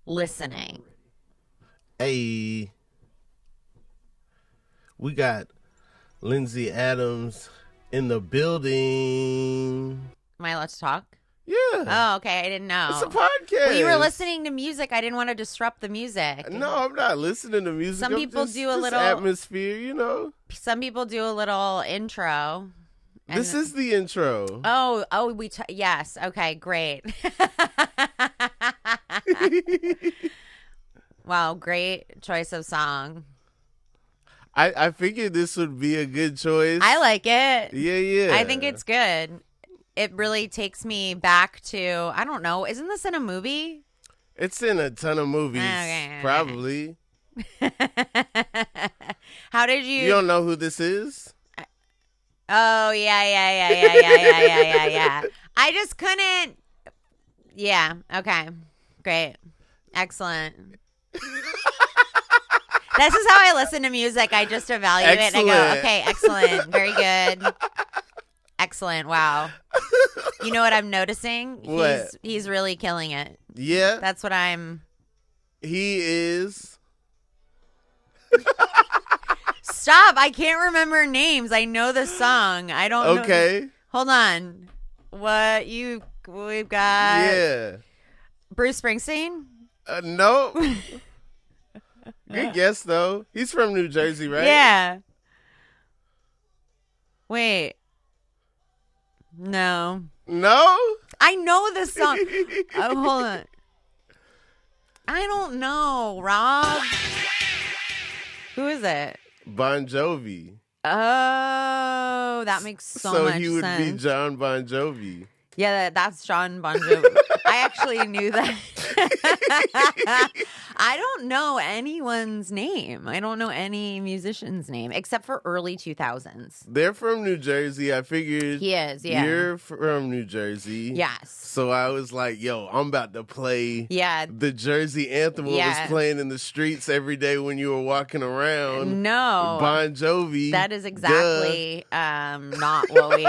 listening. Hey, we got Lindsay Adams in the building. Am I allowed to talk? Yeah. Oh, okay. I didn't know. It's a podcast. Well, you were listening to music. I didn't want to disrupt the music. No, I'm not listening to music. Some people do a little atmosphere, you know. Some people do a little intro. This is the intro. Yes. Okay, great. Wow, great choice of song. I figured this would be a good choice. I like it. Yeah. I think it's good. It really takes me back to, I don't know, isn't this in a movie? It's in a ton of movies, Okay. probably. How did you... You don't know who this is? Oh, yeah. I just couldn't... Yeah, okay. Great. Excellent. This is how I listen to music. I just evaluate it and I go, okay, excellent. Very good. Excellent. Wow. You know what I'm noticing? What? He's really killing it. Yeah. That's what I'm... He is... Stop. I can't remember names. I know the song. I don't know. Okay. Hold on. We've got... Yeah. Bruce Springsteen? No. Good guess, though. He's from New Jersey, right? Yeah. Wait. No. No? I know this song. Oh, hold on. I don't know, Rob. Who is it? Bon Jovi. Oh, that makes so much sense. So he would be John Bon Jovi. Yeah, that's John Bon Jovi. I actually knew that. I don't know anyone's name. I don't know any musician's name except for early 2000s. They're from New Jersey. I figured He is, yeah. You're from New Jersey. Yes. So I was like, yo, I'm about to play the Jersey anthem what was playing in the streets every day when you were walking around. No. Bon Jovi. That is exactly not what we...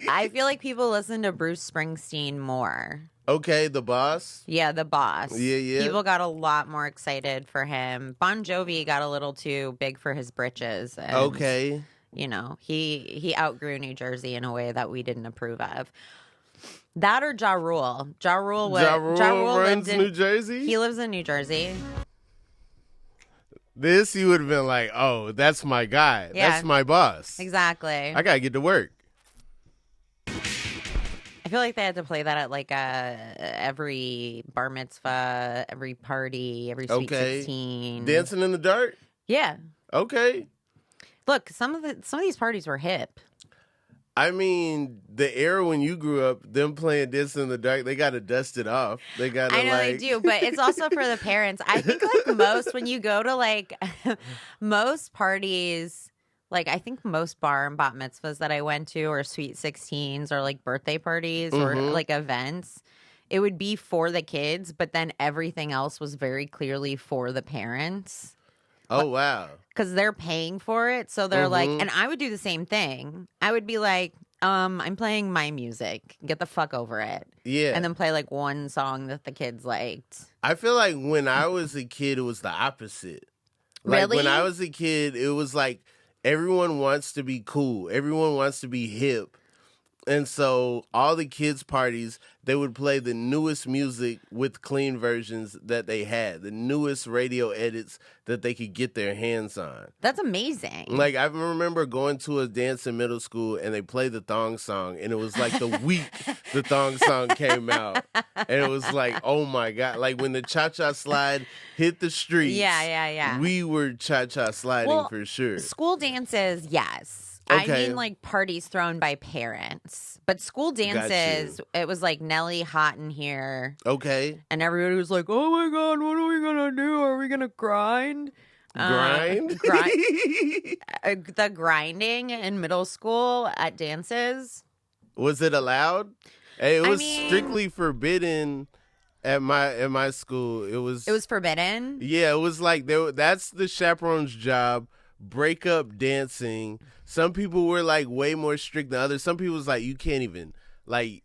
I feel like people listen to Bruce Springsteen more. Okay, the boss. Yeah, the boss. Yeah. People got a lot more excited for him. Bon Jovi got a little too big for his britches. And, okay. You know, he outgrew New Jersey in a way that we didn't approve of. That or Ja Rule. Ja Rule runs New Jersey? He lives in New Jersey. This, you would have been like, oh, that's my guy. Yeah. That's my boss. Exactly. I got to get to work. I feel like they had to play that at like every bar mitzvah, every party, every Sweet 16. Dancing in the Dark? Yeah. Okay. Look, some of these parties were hip. I mean, the era when you grew up, them playing Dancing in the Dark, they got to dust it off. They got to I know they do, but it's also for the parents. I think like when you go to like most parties... Like, I think most bar and bat mitzvahs that I went to or Sweet 16s or, like, birthday parties or, like, events, it would be for the kids, but then everything else was very clearly for the parents. Oh, wow. Because they're paying for it. So they're like, and I would do the same thing. I would be like, I'm playing my music. Get the fuck over it. Yeah. And then play, like, one song that the kids liked. I feel like when I was a kid, it was the opposite. Like, really? When I was a kid, it was like... Everyone wants to be cool. Everyone wants to be hip. And so all the kids' parties, they would play the newest music with clean versions that they had, the newest radio edits that they could get their hands on. That's amazing. Like, I remember going to a dance in middle school, and they played the thong song, and it was like the week the thong song came out. And it was like, oh, my God. Like, when the cha-cha slide hit the streets, we were cha-cha sliding for sure. School dances, yes. Okay. I mean, like, parties thrown by parents. But school dances, it was like Nelly Hot in Here. Okay. And everybody was like, oh, my God, what are we going to do? Are we going to grind? Grind? The grinding in middle school at dances. Was it allowed? It was strictly forbidden at my school. It was forbidden? Yeah, it was like that's the chaperone's job. Break up dancing. Some people were like way more strict than others. Some people was like, you can't even like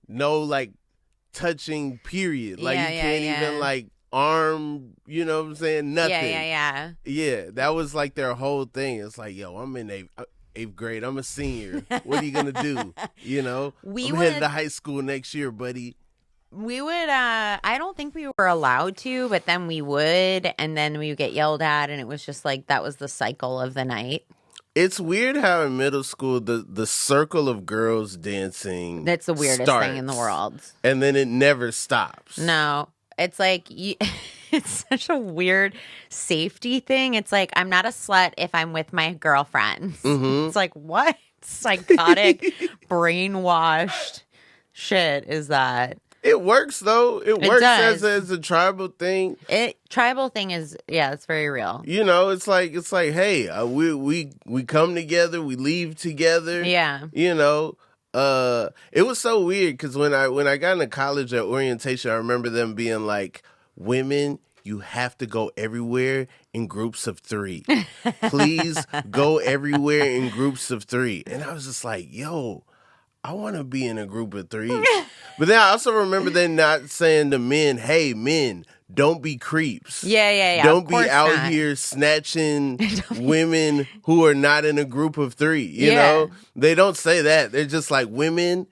no like touching, period. Like, Yeah, you yeah, can't yeah. even, like, arm, you know what I'm saying? Nothing. Yeah. Yeah, that was, like, their whole thing. It's like, yo, I'm in eighth grade. I'm a senior. What are you going to do? You know? I'm headed to high school next year, buddy. We would, I don't think we were allowed to, but then we would, and then we would get yelled at, and it was just like, that was the cycle of the night. It's weird how in middle school, the circle of girls dancing That's the weirdest starts, thing in the world. And then it never stops. No, it's like, it's such a weird safety thing. It's like, I'm not a slut if I'm with my girlfriends. Mm-hmm. It's like, what psychotic, brainwashed shit is that? It works though. It works does. as a tribal thing. Tribal thing is, yeah, it's very real. You know, it's like hey, we come together, we leave together. Yeah. You know, it was so weird because when I got into college at orientation, I remember them being like, women, you have to go everywhere in groups of 3. Please go everywhere in groups of 3. And I was just like, yo, I want to be in a group of 3. But then I also remember them not saying to men, hey, men, don't be creeps. Yeah. Don't be out here snatching women who are not in a group of 3. You know? They don't say that. They're just like, women,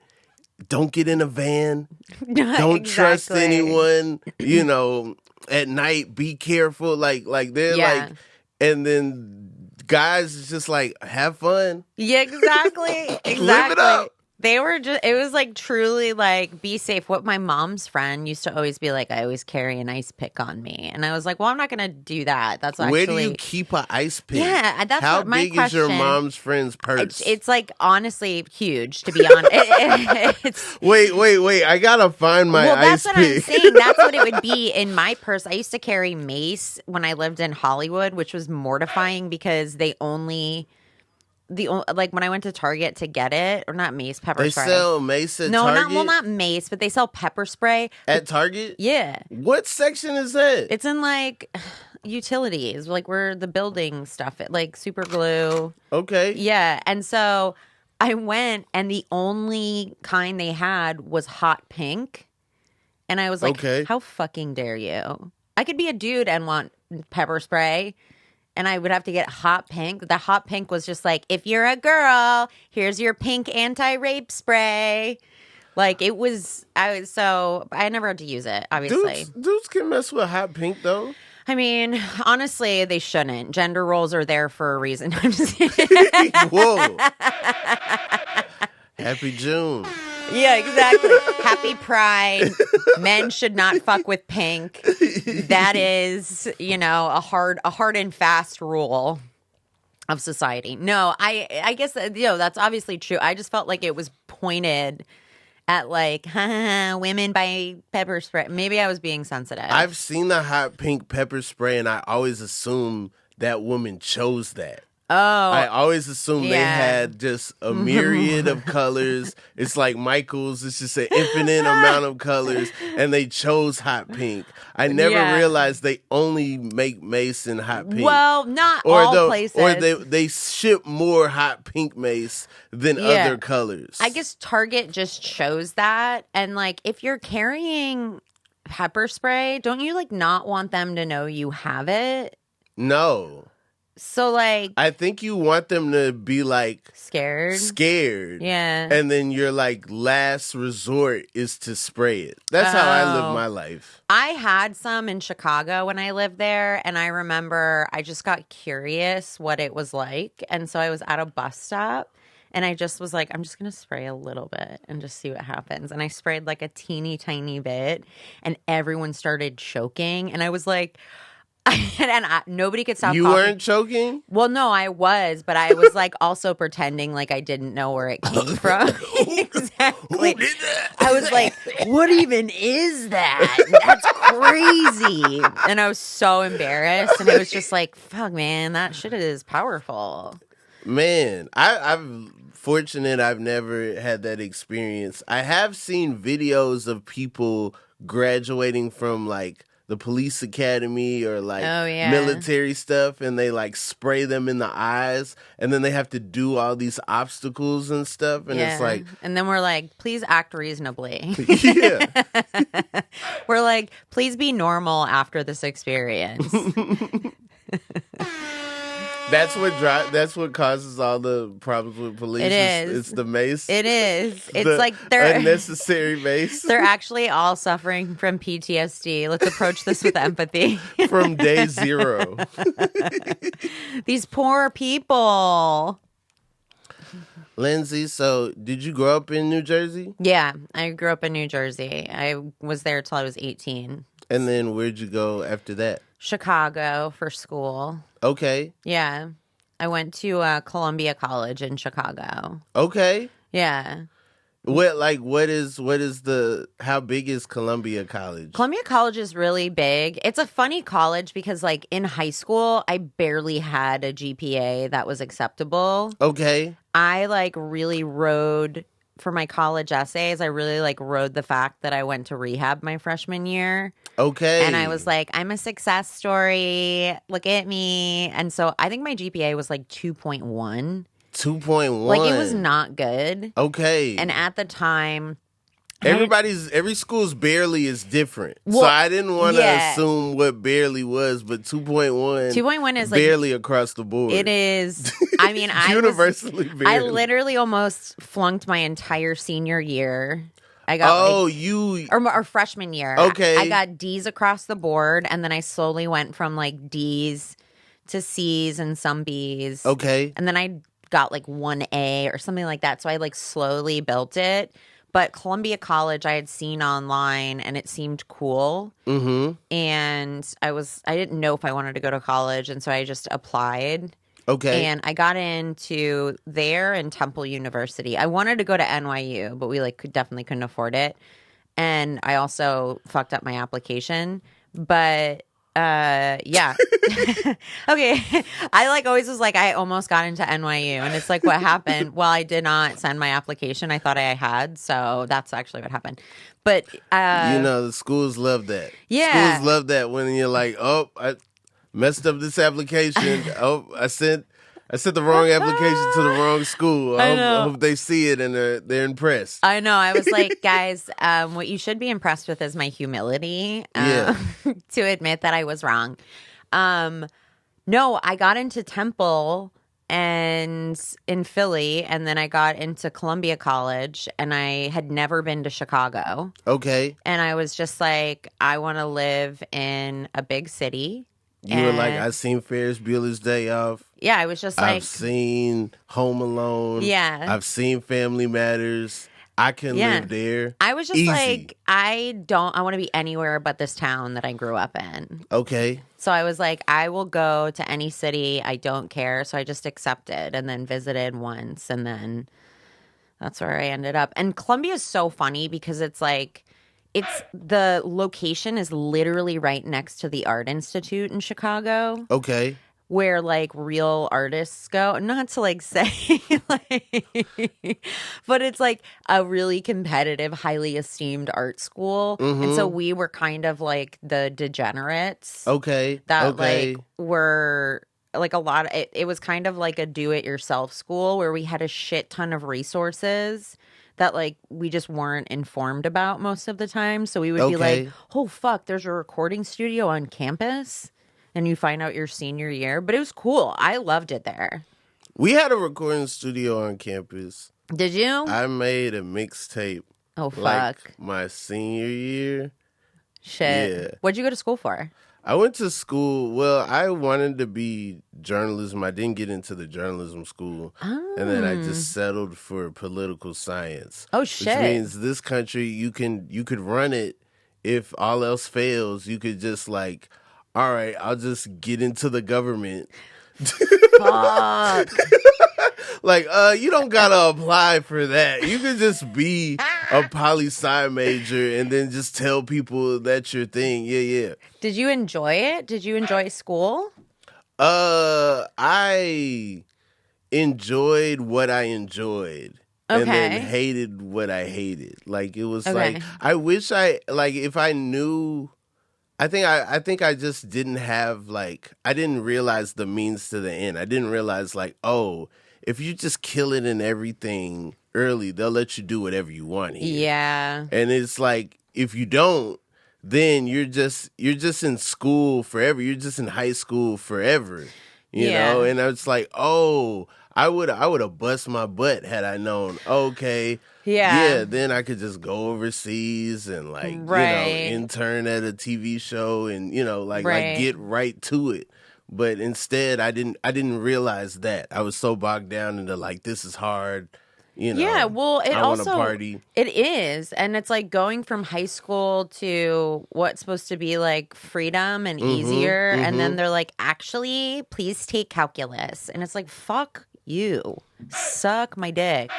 don't get in a van. Don't trust anyone. You know, at night, be careful. Like they're like, and then guys is just like, have fun. Yeah, exactly. Live it up. They were just, it was like truly like, be safe. What my mom's friend used to always be like, I always carry an ice pick on me. And I was like, well, I'm not going to do that. That's actually. Where do you keep an ice pick? Yeah, that's How what my big question. is your mom's friend's purse? It's like honestly huge, to be honest. Wait. I got to find my ice pick. Well, that's what I'm saying. That's what it would be in my purse. I used to carry mace when I lived in Hollywood, which was mortifying because they only. Like when I went to Target to get it, or not mace, pepper spray. They sell mace at Target? Not mace, but they sell pepper spray. At Target? Yeah. What section is that? It's in like utilities, like where the building stuff, like super glue. Okay. Yeah. And so I went and the only kind they had was hot pink. And I was like, okay. How fucking dare you? I could be a dude and want pepper spray. And I would have to get hot pink. The hot pink was just like, if you're a girl, here's your pink anti-rape spray. Like it was, I never had to use it, obviously. Dudes can mess with hot pink though. I mean, honestly, they shouldn't. Gender roles are there for a reason. I'm just kidding. Whoa. Happy June. Yeah, exactly. Happy Pride. Men should not fuck with pink. That is, a hard and fast rule of society. No, I guess that's obviously true. I just felt like it was pointed at like women buy pepper spray. Maybe I was being sensitive. I've seen the hot pink pepper spray, and I always assume that woman chose that. Oh, I always assumed they had just a myriad of colors. It's like Michael's. It's just an infinite amount of colors, and they chose hot pink. I never realized they only make mace in hot pink. Well, not all places. Or they ship more hot pink mace than other colors. I guess Target just shows that. And like, if you're carrying pepper spray, don't you like not want them to know you have it? No. So, like... I think you want them to be, like... Scared. Yeah. And then your, like, last resort is to spray it. That's how I live my life. I had some in Chicago when I lived there, and I remember I just got curious what it was like. And so I was at a bus stop, and I just was like, I'm just going to spray a little bit and just see what happens. And I sprayed, like, a teeny tiny bit, and everyone started choking. And I was like... nobody could stop You talking. weren't choking? Well, no, I was, but I was like also pretending like I didn't know where it came from. Exactly. Who did that? I was like, what even is that? That's crazy. And I was so embarrassed. And I was just like, fuck, man, that shit is powerful. Man, I'm fortunate I've never had that experience. I have seen videos of people graduating from like the police academy or like Oh, yeah. military stuff, and they like spray them in the eyes, and then they have to do all these obstacles and stuff, and it's like, and then we're like, please act reasonably. yeah. We're like, please be normal after this experience. That's what causes all the problems with police. It is. It's the mace. It is. It's The like they're unnecessary mace. They're actually all suffering from PTSD. Let's approach this with empathy. From day zero. These poor people. Lindsay, so did you grow up in New Jersey? Yeah, I grew up in New Jersey. I was there till I was 18. And then where'd you go after that? Chicago for school. Okay. Yeah. I went to Columbia College in Chicago. Okay. Yeah. How big is Columbia College? Columbia College is really big. It's a funny college because like in high school, I barely had a GPA that was acceptable. Okay. I like really rode for my college essays. I really like rode the fact that I went to rehab my freshman year. Okay. And I was like, I'm a success story. Look at me. And so I think my GPA was like 2.1. 2.1. Like it was not good. Okay. And at the time, every school's barely is different. Well, so I didn't want to yeah. assume what barely was, but 2.1 is like barely across the board. It is. I mean, universally barely. I literally almost flunked my entire senior year. I got or freshman year. Okay. I got D's across the board, and then I slowly went from like D's to C's and some B's. Okay. And then I got like 1A or something like that. So I like slowly built it. But Columbia College I had seen online and it seemed cool. Mm-hmm. And I didn't know if I wanted to go to college, and so I just applied. Okay. And I got into there and Temple University. I wanted to go to NYU, but we definitely couldn't afford it. And I also fucked up my application. But yeah. Okay. I always was like, I almost got into NYU. And it's like, what happened? Well, I did not send my application. I thought I had. So that's actually what happened. But the schools love that. Yeah. Schools love that when you're like, oh, I messed up this application. Oh, I sent the wrong application to the wrong school. I hope they see it and they're impressed. I know. I was like, guys, what you should be impressed with is my humility to admit that I was wrong. No, I got into Temple and in Philly, and then I got into Columbia College, and I had never been to Chicago. Okay. And I was just like, I want to live in a big city. You were like, I've seen Ferris Bueller's Day Off. Yeah, I was just like, I've seen Home Alone. Yeah. I've seen Family Matters. I can live there. I was just Easy. like, I want to be anywhere but this town that I grew up in. Okay. So I was like, I will go to any city. I don't care. So I just accepted and then visited once. And then that's where I ended up. And Columbia is so funny because it's like, the location is literally right next to the Art Institute in Chicago. Okay. Where like real artists go, not to like say like, but it's like a really competitive, highly esteemed art school. Mm-hmm. And so we were kind of like the degenerates. Okay. That like were like a lot of it was kind of like a do-it-yourself school where we had a shit ton of resources that like we just weren't informed about most of the time. So we would be like, oh fuck, there's a recording studio on campus. And you find out your senior year. But it was cool. I loved it there. We had a recording studio on campus. Did you? I made a mixtape. Oh, fuck. Like my senior year. Shit. Yeah. What'd you go to school for? I went to school. Well, I wanted to be journalism. I didn't get into the journalism school. Oh. And then I just settled for political science. Oh, shit. Which means this country, you could run it if all else fails. You could just like, all right, I'll just get into the government. Fuck. Like, you don't gotta apply for that. You could just be a poli-sci major and then just tell people that's your thing. Yeah. Did you enjoy it? Did you enjoy school? I enjoyed what I enjoyed. Okay. And then hated what I hated. Like, it was like, I wish if I knew I just didn't have like I didn't realize the means to the end. I didn't realize like, oh, if you just kill it in everything early, they'll let you do whatever you want here. Yeah. And it's like if you don't, then you're just in school forever. You're just in high school forever. You know? And it's like, oh, I would have bust my butt had I known, okay. Yeah, then I could just go overseas and like, intern at a TV show and, like get right to it. But instead I didn't realize that. I was so bogged down into like this is hard. Yeah, well, I want to party. It is, and it's like going from high school to what's supposed to be like freedom and easier, and then they're like, actually, please take calculus, and it's like, fuck you, suck my dick.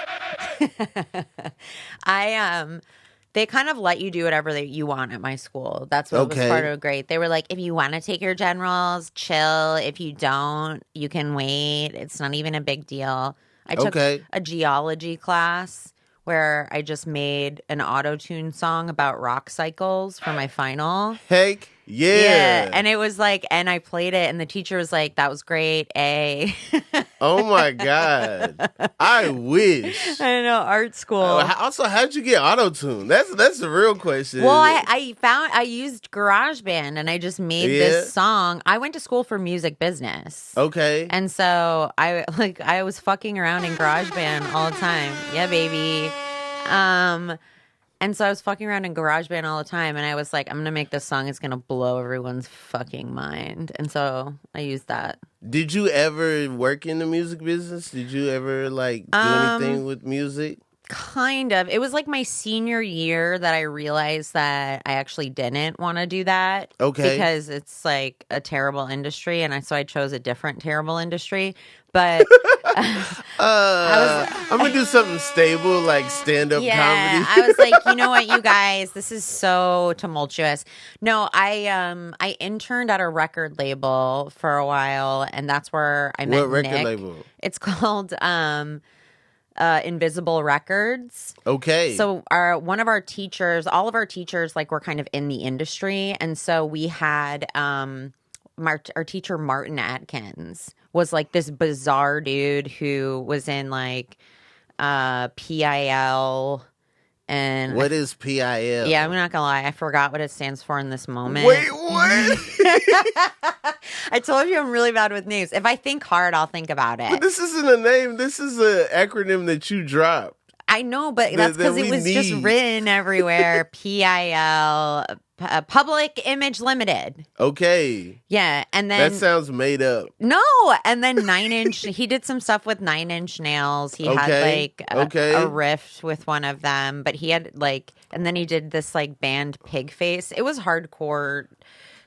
They kind of let you do whatever you want at my school. That's what was part of great. They were like, if you want to take your generals, chill. If you don't, you can wait. It's not even a big deal. I took a geology class where I just made an auto-tune song about rock cycles for my final. Heck yeah. And it was like, and I played it, and the teacher was like, that was great, A. Oh my God. I wish. I know, art school. Also, how'd you get auto-tune? That's the real question. Well, I used GarageBand, and I just made this song. I went to school for music business. Okay. And so I was fucking around in GarageBand all the time. Yeah, baby. And so I was fucking around in GarageBand all the time, and I was like, I'm going to make this song. It's going to blow everyone's fucking mind. And so I used that. Did you ever work in the music business? Did you ever, like, do anything with music? Kind of. It was like my senior year that I realized that I actually didn't want to do that. Okay. Because it's, like, a terrible industry, and so I chose a different terrible industry. But I'm gonna do something stable like stand-up comedy. I was like, you know what, you guys, this is so tumultuous. No, I interned at a record label for a while, and that's where I met What record Nick. label? It's called Invisible Records. Okay. So all of our teachers, like, were kind of in the industry, and so we had our teacher Martin Atkins was like this bizarre dude who was in like PIL. And what is PIL? Yeah, I'm not gonna lie, I forgot what it stands for in this moment. Wait, what? I told you I'm really bad with names. If I think hard, I'll think about it. But this isn't a name. This is an acronym that you dropped. I know, but that's because it was just written everywhere. PIL, Public Image Limited. Okay. Yeah, and then... That sounds made up. No, and then 9 Inch... He did some stuff with 9 Inch Nails. He had, like, a riff with one of them. But he had, like... And then he did this, like, band Pigface. It was hardcore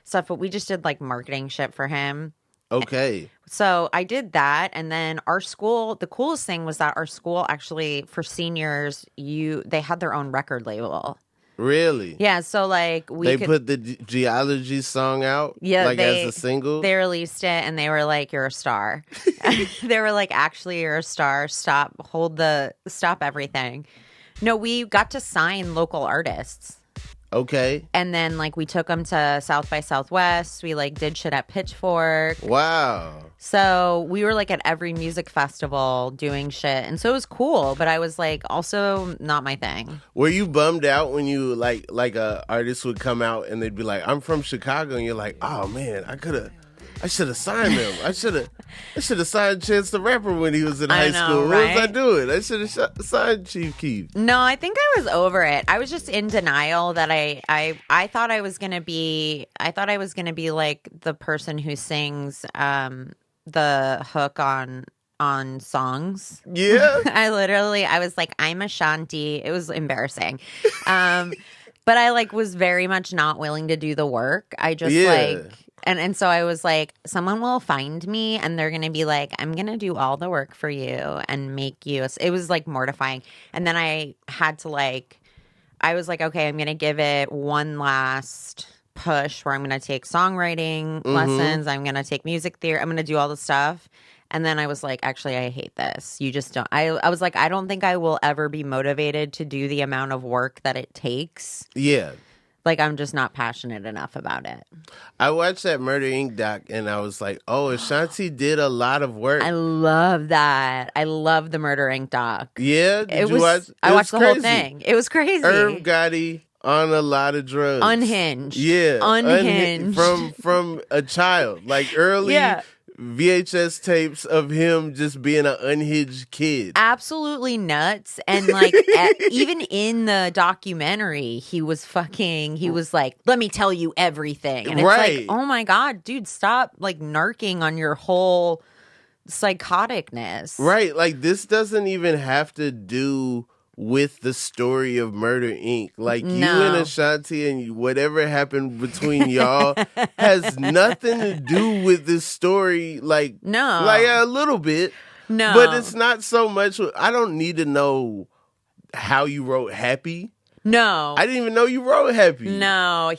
stuff, but we just did, like, marketing shit for him. Okay. So I did that, and then our school, the coolest thing was that our school actually, for seniors, they had their own record label. Really? Yeah, so like they put the geology song out, as a single. They released it, and they were like, "You're a star." They were like, "Actually, you're a star. Stop everything." No, we got to sign local artists. Okay. And then, like, we took them to South by Southwest. We, like, did shit at Pitchfork. Wow. So we were, like, at every music festival doing shit. And so it was cool, but I was, like, also not my thing. Were you bummed out when you, like a artist would come out and they'd be like, I'm from Chicago, and you're like, oh, man, I should have signed him. I should have signed Chance the Rapper when he was in high school. Right? What was I doing? I should have signed Chief Keef. No, I think I was over it. I was just in denial that I thought I was gonna be like the person who sings the hook on songs. Yeah. I was like, I'm Ashanti. It was embarrassing. But I like was very much not willing to do the work. I just like And so I was like, someone will find me and they're going to be like, I'm going to do all the work for you and make you. It was like mortifying. And then I had to I was like, okay, I'm going to give it one last push where I'm going to take songwriting lessons. I'm going to take music theory. I'm going to do all the stuff. And then I was like, actually, I hate this. You just don't. I was like, I don't think I will ever be motivated to do the amount of work that it takes. Yeah. Like, I'm just not passionate enough about it. I watched that Murder Inc. doc and I was like, oh, Ashanti did a lot of work. I love that. I love the Murder Inc. doc. Yeah? Did you watch? I watched the whole thing. It was crazy. Irv Gotti on a lot of drugs. Unhinged. Yeah. Unhinged. From a child. Like early VHS tapes of him just being an unhinged kid. Absolutely nuts. And like even in the documentary, he was like, let me tell you everything. And it's like, oh my God, dude, stop like narking on your whole psychoticness. Right. Like this doesn't even have to do with the story of Murder Inc. Like you and Ashanti and whatever happened between y'all has nothing to do with this story. Like a little bit. No. But it's not so much. I don't need to know how you wrote Happy. No. I didn't even know you wrote Happy. No.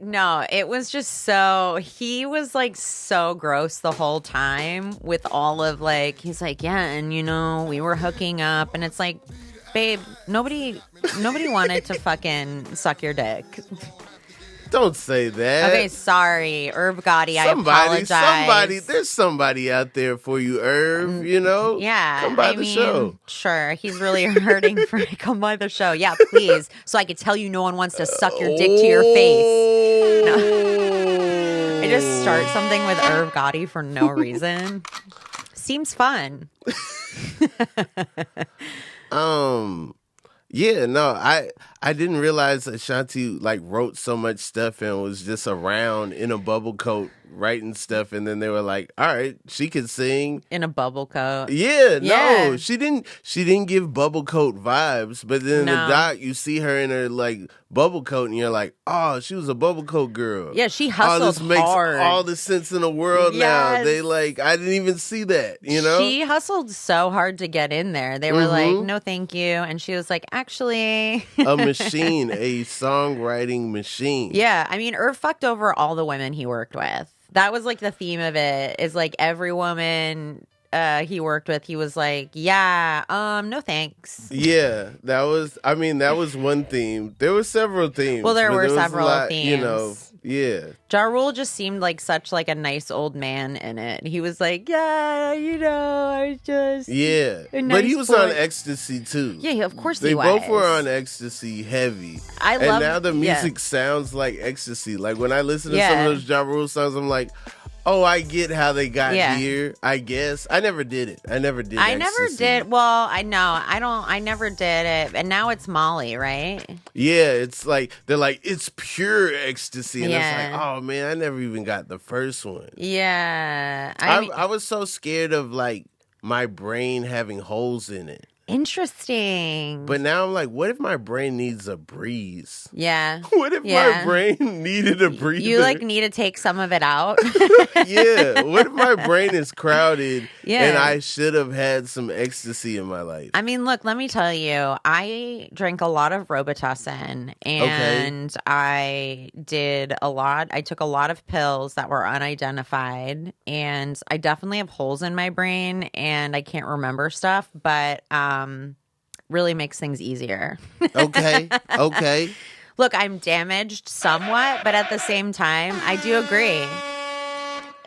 No. It was just he was like so gross the whole time with all of like, he's like, yeah, and we were hooking up, and it's like, babe, nobody wanted to fucking suck your dick. Don't say that. Okay, sorry, Irv Gotti. I apologize. There's somebody out there for you, Irv. Yeah, come by the show. Sure, he's really hurting for come by the show. Yeah, please, so I could tell you no one wants to suck your dick to your face. No. I just start something with Irv Gotti for no reason. Seems fun. Yeah, no, I didn't realize Ashanti like wrote so much stuff and was just around in a bubble coat writing stuff, and then they were like, all right, she could sing in a bubble coat. No, she didn't give bubble coat vibes, but then in the doc you see her in her like bubble coat and you're like, oh, she was a bubble coat girl. Yeah, she hustled this makes hard. all the sense in the world now. They like, I didn't even see that, She hustled so hard to get in there. They were like, no thank you, and she was like, actually a machine, a songwriting machine. Yeah, I mean, Irv fucked over all the women he worked with. That was like the theme of it, is like every woman he worked with, he was like, yeah, no thanks. Yeah, that was one theme. There were several themes. Well, there were several themes. Yeah. Ja Rule just seemed like such like a nice old man in it. He was like, yeah, I just nice but he was on ecstasy too. Yeah, of course they he was. both were on ecstasy heavy. And now the music sounds like ecstasy. Like when I listen to some of those Ja Rule songs, I'm like, oh, I get how they got here, I guess. I never did it. I never did ecstasy. Well, I know. I never did it. And now it's Molly, right? Yeah, it's like, they're like, it's pure ecstasy. And it's like, oh, man, I never even got the first one. Yeah. I was so scared of, like, my brain having holes in it. Interesting. But now I'm like, what if my brain needs a breeze? Yeah. What if my brain needed a breather? You like need to take some of it out? Yeah. What if my brain is crowded and I should have had some ecstasy in my life? I mean, look, let me tell you, I drank a lot of Robitussin and I took a lot of pills that were unidentified, and I definitely have holes in my brain and I can't remember stuff, but really makes things easier. Okay. Look, I'm damaged somewhat, but at the same time, I do agree.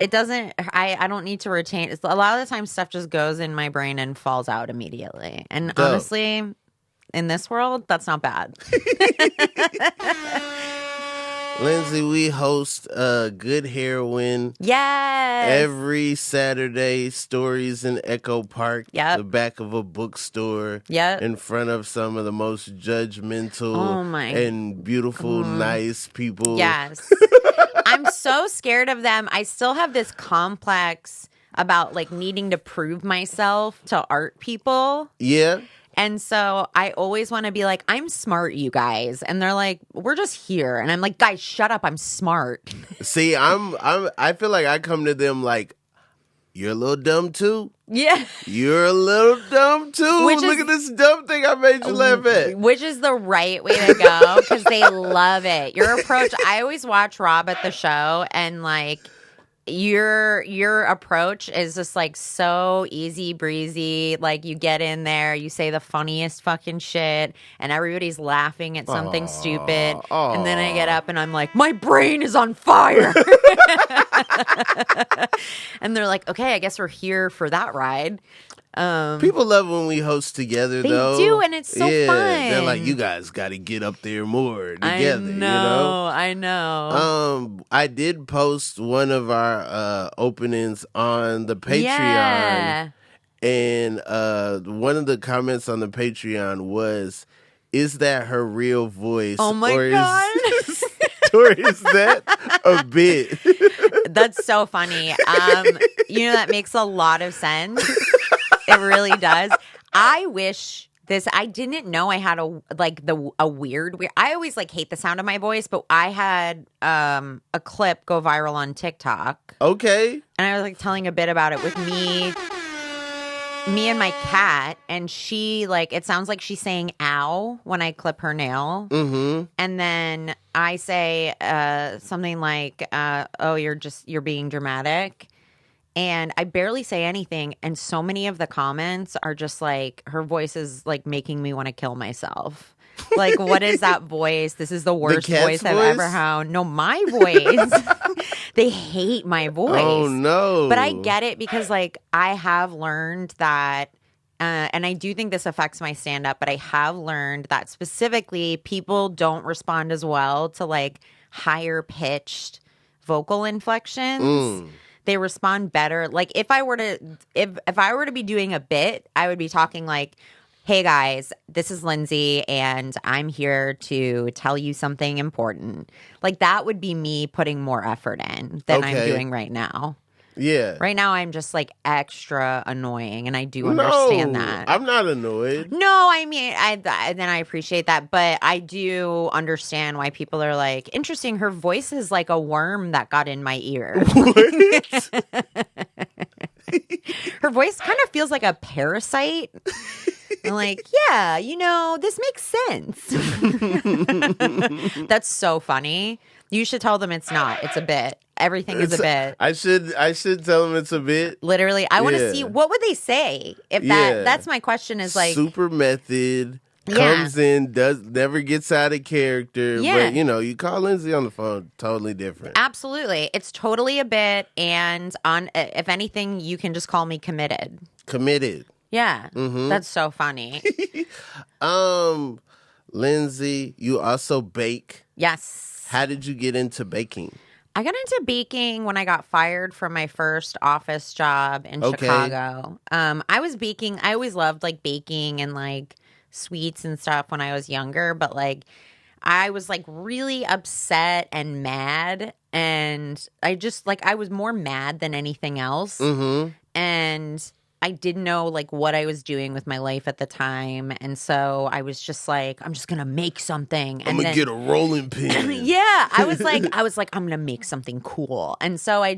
It doesn't, I don't need to retain, a lot of the time stuff just goes in my brain and falls out immediately. And honestly, in this world, that's not bad. Lindsay, we host Good Heroin. Yes. Every Saturday, stories in Echo Park. Yep. The back of a bookstore. Yep. In front of some of the most judgmental and beautiful, nice people. Yes. I'm so scared of them. I still have this complex about like needing to prove myself to art people. Yeah. And so I always want to be like, I'm smart, you guys. And they're like, we're just here. And I'm like, guys, shut up. I'm smart. See, I feel like I come to them like, you're a little dumb too. Yeah. You're a little dumb too. Look at this dumb thing I made you laugh at. Which is the right way to go because they love it. Your approach, I always watch Rob at the show and like, your approach is just like so easy breezy. Like you get in there, you say the funniest fucking shit, and everybody's laughing at something stupid. And then I get up and I'm like, my brain is on fire. And they're like, okay, I guess we're here for that ride. People love when we host together, though. They do, and it's so fun. They're like, you guys got to get up there more together. I know. I did post one of our openings on the Patreon. Yeah. And one of the comments on the Patreon was, is that her real voice? Oh, my God. Or is that a bit? That's so funny. That makes a lot of sense. It really does. I wish I didn't know I had a weird. I always hate the sound of my voice, but I had a clip go viral on TikTok. Okay. And I was telling a bit about it with me and my cat, and she it sounds like she's saying ow when I clip her nail. Mm-hmm. And then I say something like, oh, you're being dramatic. And I barely say anything, and so many of the comments are just her voice is making me want to kill myself. What is that voice? This is the worst voice I've ever heard. No, my voice. They hate my voice. Oh, no. But I get it because I have learned that, and I do think this affects my stand-up, but I have learned that specifically people don't respond as well to higher-pitched vocal inflections. They respond better. If I were to be doing a bit, I would be talking hey guys, this is Lindsay and I'm here to tell you something important. That would be me putting more effort in than I'm doing right now. Yeah. Right now I'm just extra annoying, and I do understand that. I'm not annoyed. No, I mean, I appreciate that, but I do understand why people are interesting. Her voice is like a worm that got in my ear. What? Her voice kind of feels like a parasite. I'm yeah, this makes sense. That's so funny. You should tell them it's not. It's a bit. Everything is a bit. I should tell them it's a bit. Literally, I want to see what would they say if that's my question. Is super method. Comes in, never gets out of character. Yeah. But you call Lindsay on the phone, totally different. Absolutely, it's totally a bit. And if anything, you can just call me committed. Committed. Yeah, mm-hmm. That's so funny. Lindsay, you also bake. Yes. How did you get into baking? I got into baking when I got fired from my first office job in Chicago. I was baking. I always loved baking and sweets and stuff when I was younger, but I was really upset and mad, and I just I was more mad than anything else. Mm-hmm. And I didn't know what I was doing with my life at the time, and so I was just I'm just gonna make something. And I'm gonna get a rolling pin. Yeah, I was I'm gonna make something cool, and so I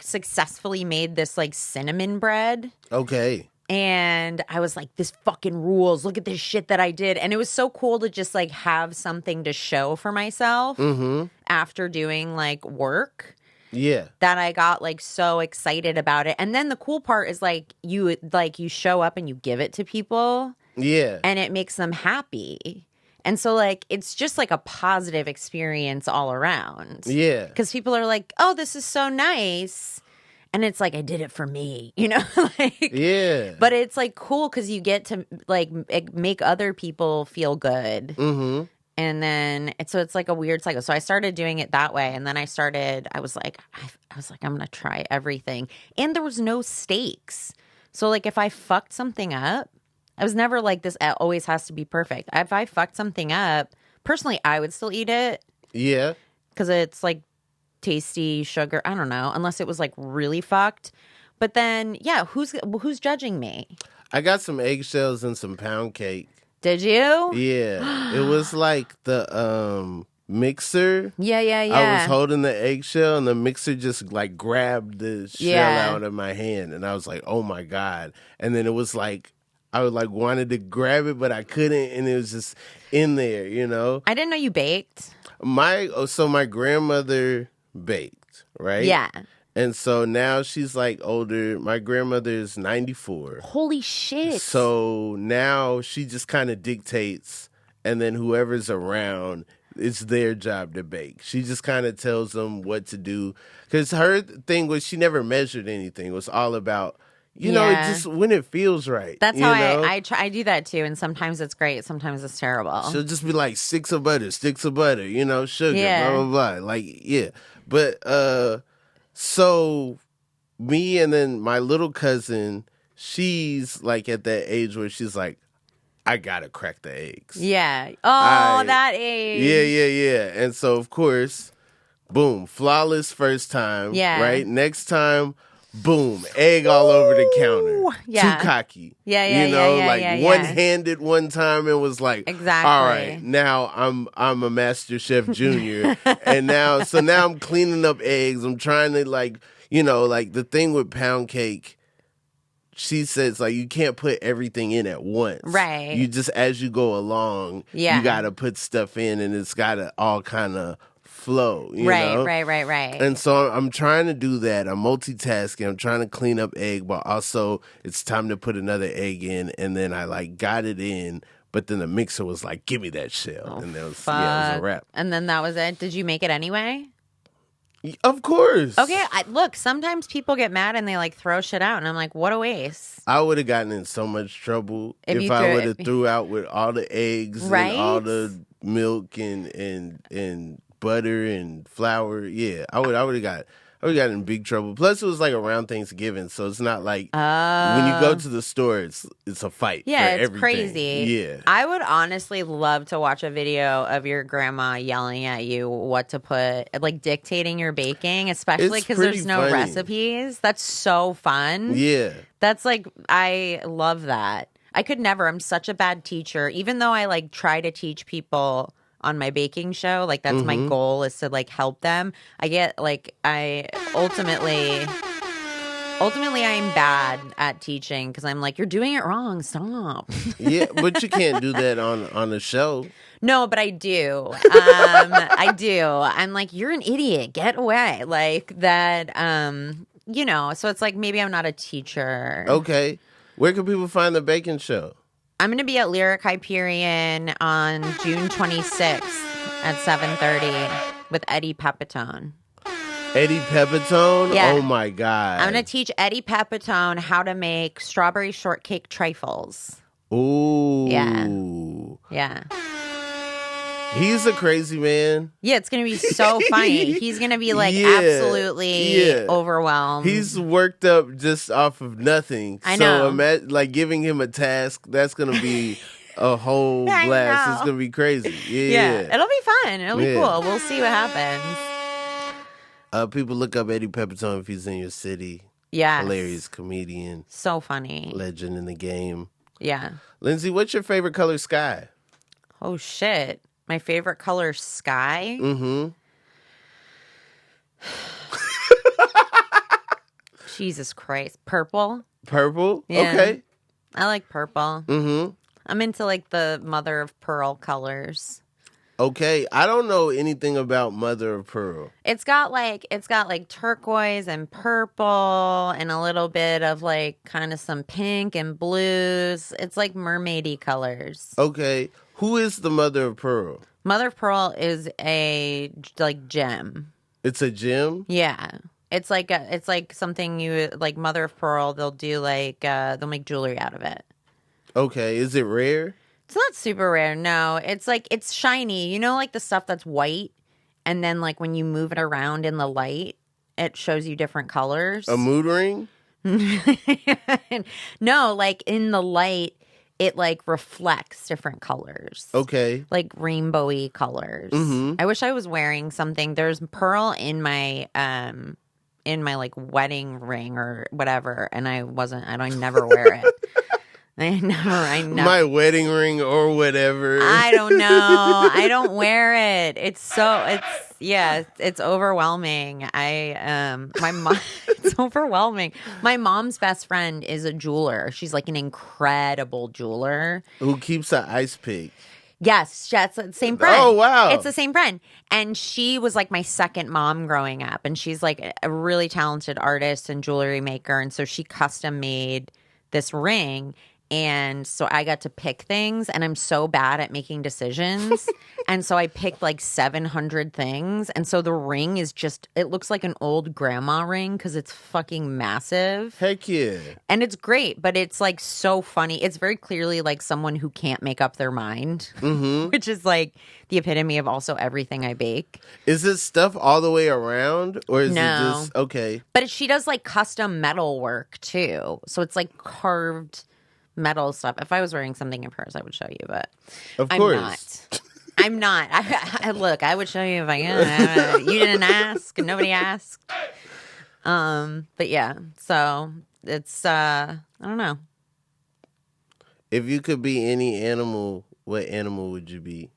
successfully made this cinnamon bread. Okay. And I was this fucking rules. Look at this shit that I did. And it was so cool to just have something to show for myself after doing work. Yeah. That I got so excited about it. And then the cool part is you show up and you give it to people. Yeah. And it makes them happy. And so it's just a positive experience all around. Yeah. Because people are oh, this is so nice. And it's I did it for me, Yeah. But it's cool because you get to make other people feel good. Mm-hmm. And then it's a weird cycle. So I started doing it that way, and then I was I'm gonna try everything, and there was no stakes. So if I fucked something up, I was never this. It always has to be perfect. If I fucked something up, personally, I would still eat it. Yeah, because it's tasty sugar. I don't know, unless it was really fucked. But then, yeah, who's judging me? I got some eggshells and some pound cake. Did you? Yeah. It was the mixer. Yeah. I was holding the eggshell and the mixer just grabbed the shell out of my hand, and I was oh my God. And then it was I wanted to grab it, but I couldn't, and it was just in there, I didn't know you baked. My grandmother baked. passed, right? Yeah. And so now she's like older. My grandmother is 94. Holy shit. So now she just kind of dictates, and then whoever's around, it's their job to bake. She just kind of tells them what to do. Because her thing was she never measured anything. It was all about, you know, it just when it feels right. That's how I try. I do that too. And sometimes it's great. Sometimes it's terrible. She'll just be like, sticks of butter, you know, sugar, blah, blah, blah. Like, yeah. But, so me and then my little cousin, she's like at that age where she's like, I gotta crack the eggs. Yeah. Oh, that age. Yeah. And so of course, boom, flawless first time. Yeah. Right? Next time, boom, egg all over the counter. Yeah. Too cocky. Yeah. You know, one-handed one time and was like, exactly. All right, now I'm a Master Chef Junior. And now I'm cleaning up eggs. I'm trying to like, you know, like the thing with pound cake, she says like you can't put everything in at once. Right. You just as you go along, you gotta put stuff in and it's gotta all kind of flow. You know? Right. And so I'm trying to do that. I'm multitasking. I'm trying to clean up egg, but also it's time to put another egg in. And then I like got it in, but then the mixer was like, give me that shell. And that was, it was a wrap. And then that was it. Did you make it anyway? Of course. Okay, look, sometimes people get mad and they like throw shit out, and I'm like, what a waste. I would have gotten in so much trouble if I would have threw out with all the eggs and all the milk and butter and flour. Yeah, I would have got in big trouble. Plus, it was like around Thanksgiving, so it's not like when you go to the store, it's a fight. Yeah, for it's everything. crazy. Yeah, I would honestly love to watch a video of your grandma yelling at you what to put, like dictating your baking, especially because there's no recipes. That's so fun. Yeah, that's like I love that. I could never. I'm such a bad teacher, even though I like try to teach people on my baking show. Like that's my goal is to like help them. I get like I ultimately I'm bad at teaching because I'm like, you're doing it wrong. Stop. Yeah, but you can't do that on a show. No, but I do. I do. I'm like, you're an idiot. Get away. Like that. You know. So it's like maybe I'm not a teacher. Okay. Where can people find the baking show? I'm going to be at Lyric Hyperion on June 26th at 7:30 with Eddie Pepitone. Eddie Pepitone? Yeah. Oh, my God. I'm going to teach Eddie Pepitone how to make strawberry shortcake trifles. Ooh. Yeah. He's a crazy man. Yeah, it's going to be so funny. He's going to be like absolutely overwhelmed. He's worked up just off of nothing. I know. So like giving him a task, that's going to be a whole blast. It's going to be crazy. Yeah. It'll be fun. It'll be cool. We'll see what happens. People look up Eddie Pepitone if he's in your city. Yeah. Hilarious comedian. So funny. Legend in the game. Yeah. Lindsay, what's your favorite color sky? Oh, shit. My favorite color, sky? Mm-hmm. Jesus Christ. Purple? Purple? Yeah. Okay. I like purple. Mm-hmm. I'm into like the mother of pearl colors. Okay. I don't know anything about mother of pearl. It's got like turquoise and purple and a little bit of like kind of some pink and blues. It's like mermaidy colors. Okay. Who is the mother of pearl? Mother of pearl is a like gem. It's a gem? Yeah. It's like something you like mother of pearl. They'll do like they'll make jewelry out of it. Okay. Is it rare? It's not super rare. No, it's like it's shiny. You know, like the stuff that's white, and then like when you move it around in the light, it shows you different colors. A mood ring? No, like in the light, it like reflects different colors. Okay. Like rainbowy colors. Mm-hmm. I wish I was wearing something. There's pearl in my like wedding ring or whatever, and I never wear it. I know. My wedding ring or whatever. I don't know. I don't wear it. It's overwhelming. My mom, it's overwhelming. My mom's best friend is a jeweler. She's like an incredible jeweler. Who keeps an ice pick? Yes, that's the same friend. Oh, wow. It's the same friend. And she was like my second mom growing up. And she's like a really talented artist and jewelry maker. And so she custom made this ring. And so I got to pick things, and I'm so bad at making decisions. And so I picked like 700 things. And so the ring is just, it looks like an old grandma ring because it's fucking massive. Heck yeah. And it's great, but it's like so funny. It's very clearly like someone who can't make up their mind, which is like the epitome of also everything I bake. Is it stuff all the way around, or is it just, okay. But she does like custom metal work too. So it's like carved metal stuff. If I was wearing something in Paris, I would show you, but of I'm course. not. I'm not. I look, I would show you if I can. You didn't ask, and nobody asked. But yeah, so it's I don't know. If you could be any animal, what animal would you be?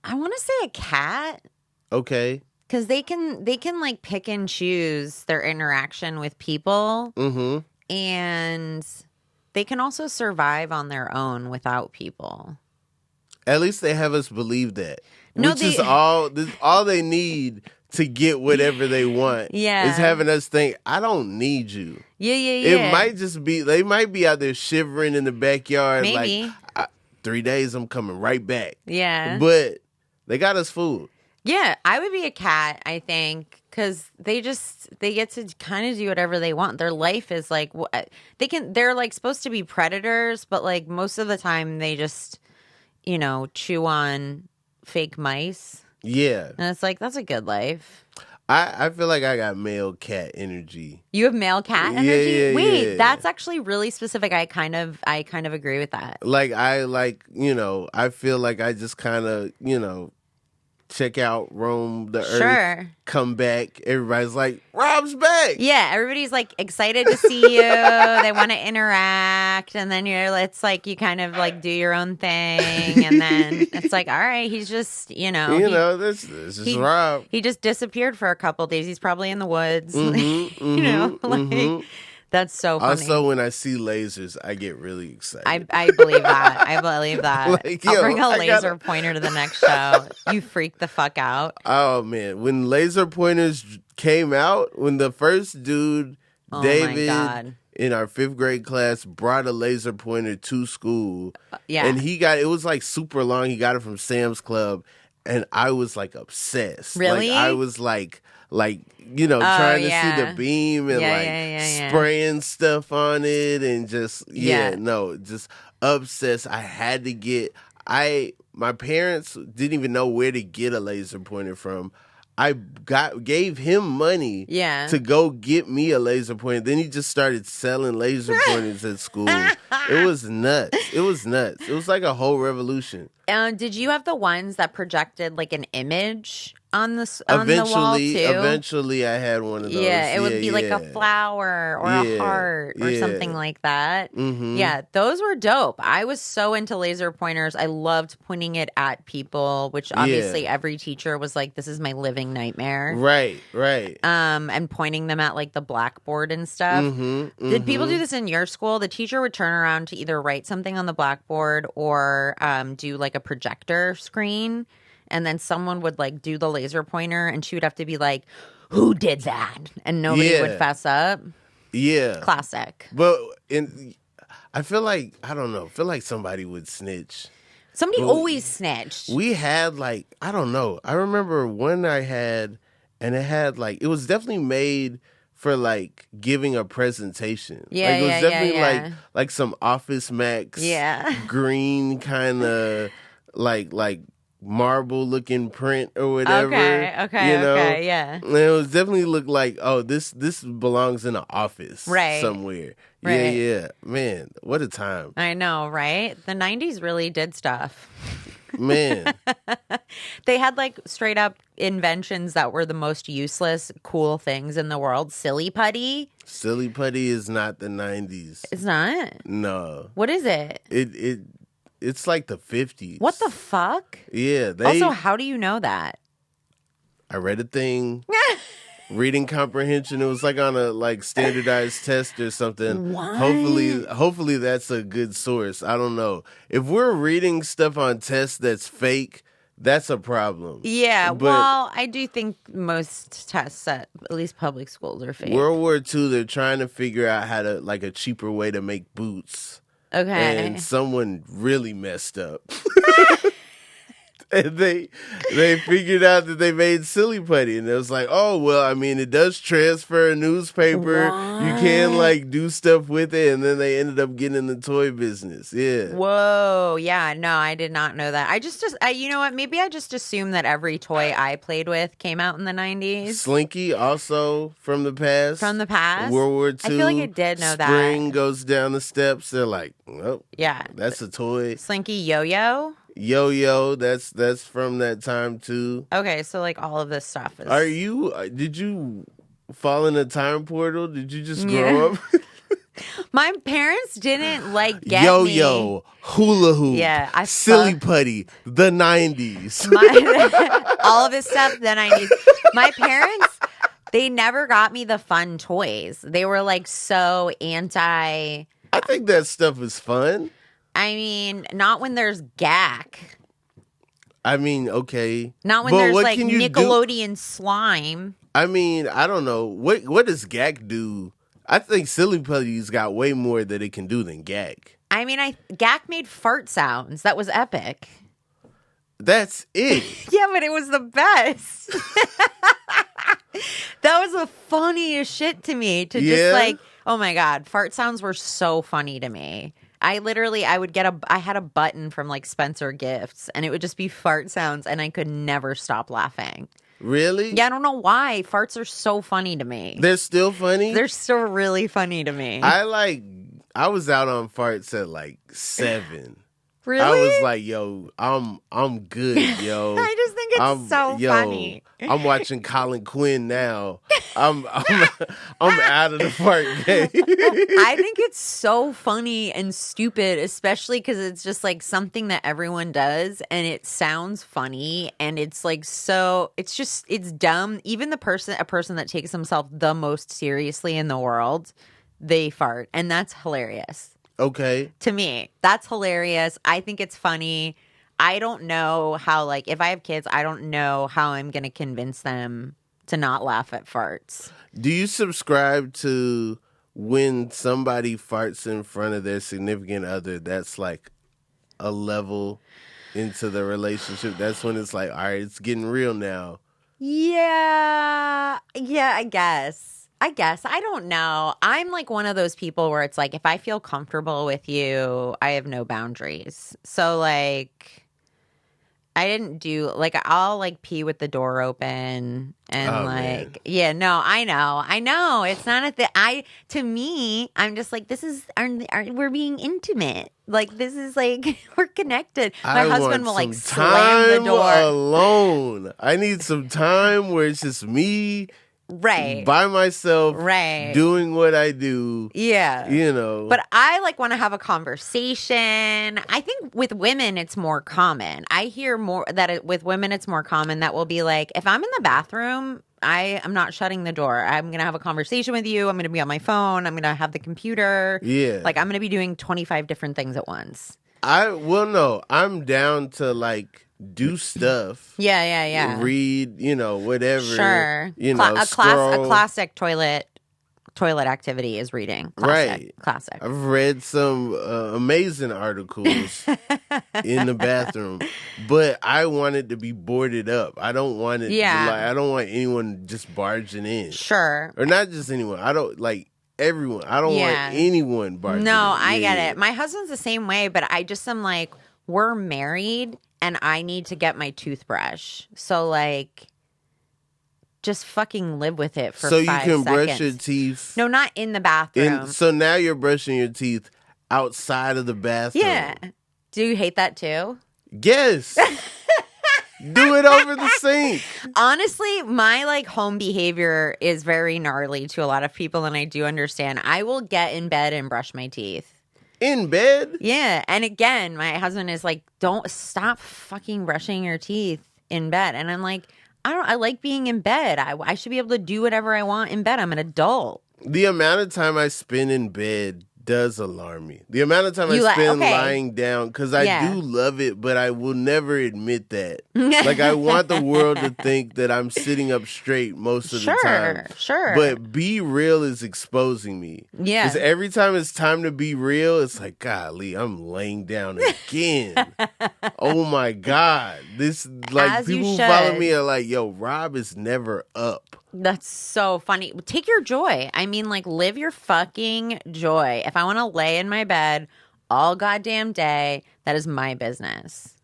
I want to say a cat. Okay. Because they can like pick and choose their interaction with people. Mm-hmm. And they can also survive on their own without people. At least they have us believe that. Which is all they need to get whatever they want. Yeah. Is having us think, I don't need you. Yeah. It might just be, they might be out there shivering in the backyard. Maybe. Like, 3 days, I'm coming right back. Yeah. But they got us food. Yeah, I would be a cat, I think, because they get to kind of do whatever they want. Their life is like, they're like supposed to be predators, but like most of the time they just, chew on fake mice. Yeah. And it's like, that's a good life. I feel like I got male cat energy. You have male cat energy? Yeah, Wait, that's actually really specific. I kind of agree with that. Like, I feel like I just kind of, check out, roam the earth, come back. Everybody's like, Rob's back. Yeah, everybody's like excited to see you. They want to interact, and then it's like you kind of like do your own thing, and then it's like, all right, he's just this is Rob. He just disappeared for a couple days. He's probably in the woods. That's so funny. Also, when I see lasers, I get really excited. I believe that. I believe that. Like, I'll bring a laser pointer to the next show. You freak the fuck out. Oh, man. When laser pointers came out, when the first dude, David, in our 5th grade class, brought a laser pointer to school. Yeah. And it was like super long. He got it from Sam's Club. And I was like obsessed. Really? Like, I was like trying to see the beam and spraying stuff on it and just just obsessed. I had to get. My parents didn't even know where to get a laser pointer from. I gave him money to go get me a laser pointer. Then he just started selling laser pointers at school. It was nuts. It was like a whole revolution. Did you have the ones that projected like an image on the wall too? Eventually, I had one of those. Yeah, it would be like a flower or a heart or something like that. Mm-hmm. Yeah, those were dope. I was so into laser pointers. I loved pointing it at people, which obviously every teacher was like, "This is my living nightmare." Right. And pointing them at like the blackboard and stuff. Mm-hmm. Did people do this in your school? The teacher would turn around to either write something on the blackboard or do like a projector screen. And then someone would like do the laser pointer and she would have to be like, who did that? And nobody would fess up. Yeah. Classic. But I feel like, I don't know, somebody would snitch. Somebody always snitched. We had like, I don't know. I remember one I had, and it had like, it was definitely made for like giving a presentation. Yeah, like, it was definitely yeah. like some Office Max green kind of like marble looking print or whatever. Okay, yeah. And it was definitely looked like, oh, this belongs in an office somewhere. Right. Yeah. Man, what a time. I know, right? The 90s really did stuff. Man. They had like straight up inventions that were the most useless, cool things in the world. Silly putty. Silly putty is not the 90s. It's not? No. What is it? It's like the 50s. What the fuck? Yeah. Also, how do you know that? I read a thing. reading comprehension. It was like on a like standardized test or something. What? Hopefully that's a good source. I don't know. If we're reading stuff on tests that's fake, that's a problem. Yeah, But well, I do think most tests at least public schools are fake. World War II, they're trying to figure out how to like a cheaper way to make boots. Okay. And someone really messed up. And they figured out that they made silly putty, and it was like, oh well, I mean, it does transfer a newspaper. What? You can like do stuff with it, and then they ended up getting in the toy business. Yeah. Whoa, yeah, no, I did not know that. You know what? Maybe I just assumed that every toy I played with came out in the 90s. Slinky also from the past. From the past? World War II. I feel like I did know that. Spring goes down the steps. They're like, oh, yeah, that's a toy. Slinky Yo-Yo. Yo-Yo, that's from that time too. Okay, so like all of this stuff is. Did you fall in a time portal? Did you just grow up? My parents didn't like get Yo-yo, hula hoop, Yeah, silly putty, the 90s. All of this stuff, the 90s. My parents, they never got me the fun toys. They were like so anti. I think that stuff is fun. I mean, not when there's gack. I mean, okay. Not when there's like Nickelodeon slime. I mean, I don't know. What does Gak do? I think Silly Putty's got way more that it can do than Gak. I mean, Gak made fart sounds. That was epic. That's it. Yeah, but it was the best. That was the funniest shit to me. Just like, oh my God, fart sounds were so funny to me. I had a button from like Spencer Gifts, and it would just be fart sounds, and I could never stop laughing. Really? Yeah, I don't know why. Farts are so funny to me. They're still funny? They're still really funny to me. I was out on farts at like 7. Really? I was like, yo, I'm good, yo. I just think it's so funny. I'm watching Colin Quinn now. I'm out of the fart game. I think it's so funny and stupid, especially because it's just like something that everyone does, and it sounds funny, and it's like it's dumb. Even a person that takes himself the most seriously in the world, they fart, and that's hilarious. Okay. To me, that's hilarious. I think it's funny. I don't know how, like, if I have kids, I don't know how I'm going to convince them to not laugh at farts. Do you subscribe to when somebody farts in front of their significant other, that's like a level into the relationship? That's when it's like, all right, it's getting real now. Yeah, I guess. I don't know. I'm like one of those people where it's like, if I feel comfortable with you, I have no boundaries. So like, I didn't do like, I'll like pee with the door open and man. Yeah, no, I know. It's not to me, I'm just like, we're being intimate. Like, this is like, we're connected. My husband will like slam the door. Alone. I need some time where it's just me. Right. By myself. Right. Doing what I do. Yeah. You know. But I like want to have a conversation. I think with women, it's more common. I hear more that with women, it's more common that will be like, if I'm in the bathroom, I'm not shutting the door. I'm going to have a conversation with you. I'm going to be on my phone. I'm going to have the computer. Yeah. Like, I'm going to be doing 25 different things at once. I'm down to like do stuff. Yeah. Read, whatever. Sure. A classic toilet activity is reading. Classic. Right. Classic. I've read some amazing articles in the bathroom, but I want it to be boarded up. I don't want it I don't want anyone just barging in. Sure. Or not just anyone. I don't like everyone. I don't want anyone barging in. No, I get it. My husband's the same way, but I just am like, we're married and I need to get my toothbrush. So like, just fucking live with it for 5 seconds. So you can brush your teeth? No, not in the bathroom. So now you're brushing your teeth outside of the bathroom. Yeah. Do you hate that too? Yes. Do it over the sink. Honestly, my like home behavior is very gnarly to a lot of people, and I do understand. I will get in bed and brush my teeth. In bed? Yeah. And again, my husband is like, don't stop fucking brushing your teeth in bed. And I'm like, I like being in bed. I should be able to do whatever I want in bed. I'm an adult. The amount of time I spend in bed does alarm me. The amount of time I spend lying down, because I do love it, but I will never admit that. Like, I want the world to think that I'm sitting up straight most of the time. Sure. But Be Real is exposing me. Yeah. Because every time it's time to be real, it's like, golly, I'm laying down again. Oh my God. This, like, As people who follow me are like, yo, Rob is never up. That's so funny. Take your joy. I mean, like, live your fucking joy. If I want to lay in my bed all goddamn day, that is my business.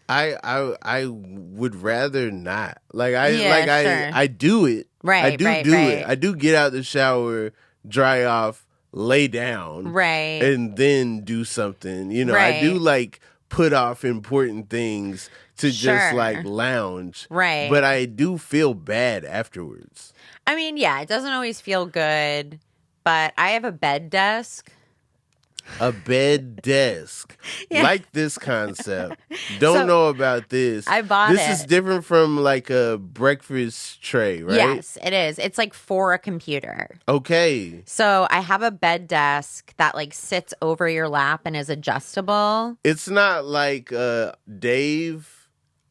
I would rather not. I do it. Right. I do it. I do get out the shower, dry off, lay down. Right. And then do something. You know, I do like put off important things to just like lounge. Right. But I do feel bad afterwards. I mean, yeah, it doesn't always feel good, but I have a bed desk. A bed desk. Like this concept. Don't know about this. I bought it. This is different from like a breakfast tray, right? Yes, it is. It's like for a computer. Okay. So I have a bed desk that like sits over your lap and is adjustable. It's not like Dave.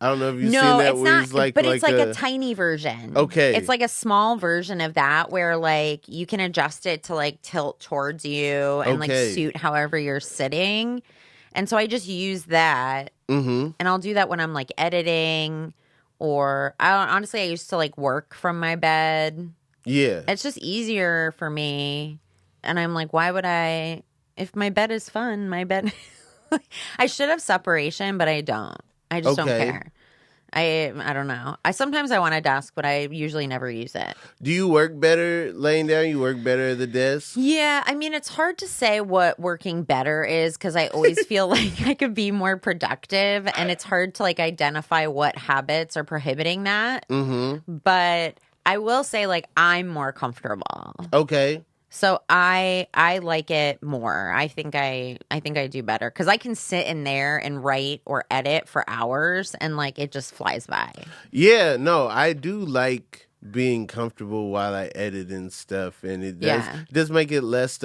I don't know if you've seen that. It's not. But it's like a tiny version. Okay. It's like a small version of that where like you can adjust it to like tilt towards you and like suit however you're sitting. And so I just use that. Mm-hmm. And I'll do that when I'm like editing or honestly, I used to like work from my bed. Yeah. It's just easier for me. And I'm like, why would I? If my bed is fun, my bed. I should have separation, but I don't. I just don't care. I don't know. Sometimes I want a desk, but I usually never use it. Do you work better laying down? You work better at the desk? Yeah. I mean, it's hard to say what working better is because I always feel like I could be more productive, and it's hard to like identify what habits are prohibiting that. Mm-hmm. But I will say like I'm more comfortable. Okay. So I like it more. I think I do better because I can sit in there and write or edit for hours and like it just flies by. Yeah, no, I do like being comfortable while I edit and stuff, and it does make it less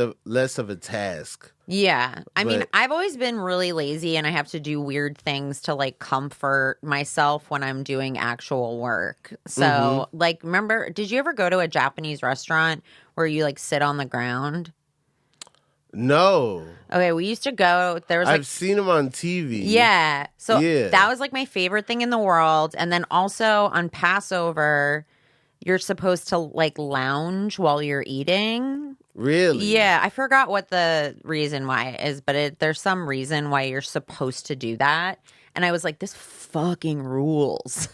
of a task. Yeah. I mean, I've always been really lazy and I have to do weird things to like comfort myself when I'm doing actual work. So like, remember, did you ever go to a Japanese restaurant where you like sit on the ground? No. Okay, we used to go. There was like, I've seen them on TV. Yeah. So that was like my favorite thing in the world. And then also on Passover, you're supposed to like lounge while you're eating. Really? Yeah, I forgot what the reason why it is, but there's some reason why you're supposed to do that. And I was like, this fucking rules.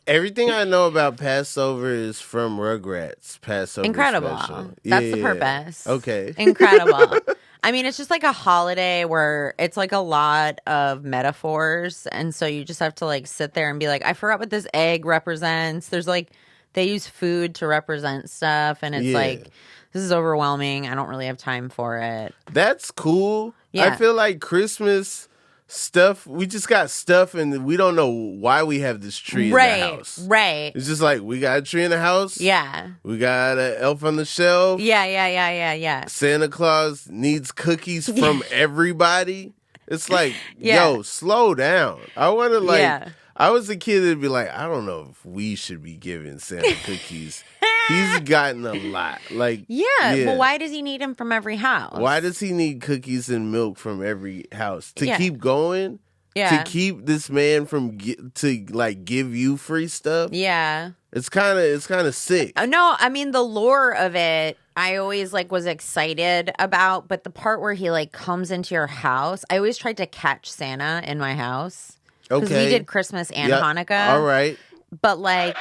Everything I know about Passover is from Rugrats. Passover Incredible. Special. That's the purpose. Okay. Incredible. I mean, it's just like a holiday where it's like a lot of metaphors. And so you just have to like sit there and be like, I forgot what this egg represents. There's like, they use food to represent stuff. And it's like, this is overwhelming. I don't really have time for it. That's cool. Yeah. I feel like Christmas stuff, we just got stuff and we don't know why we have this tree in the house. Right. It's just like, we got a tree in the house. Yeah. We got an elf on the shelf. Yeah. Santa Claus needs cookies from everybody. It's like, yo, slow down. I want to like, I was a kid that'd be like, I don't know if we should be giving Santa cookies. He's gotten a lot. Like, well, why does he need them from every house? Why does he need cookies and milk from every house to keep going? To keep this man from to like give you free stuff? Yeah, it's kind of sick. No, I mean the lore of it, I always like was excited about, but the part where he like comes into your house, I always tried to catch Santa in my house. Because we did Christmas and Hanukkah. All right. But like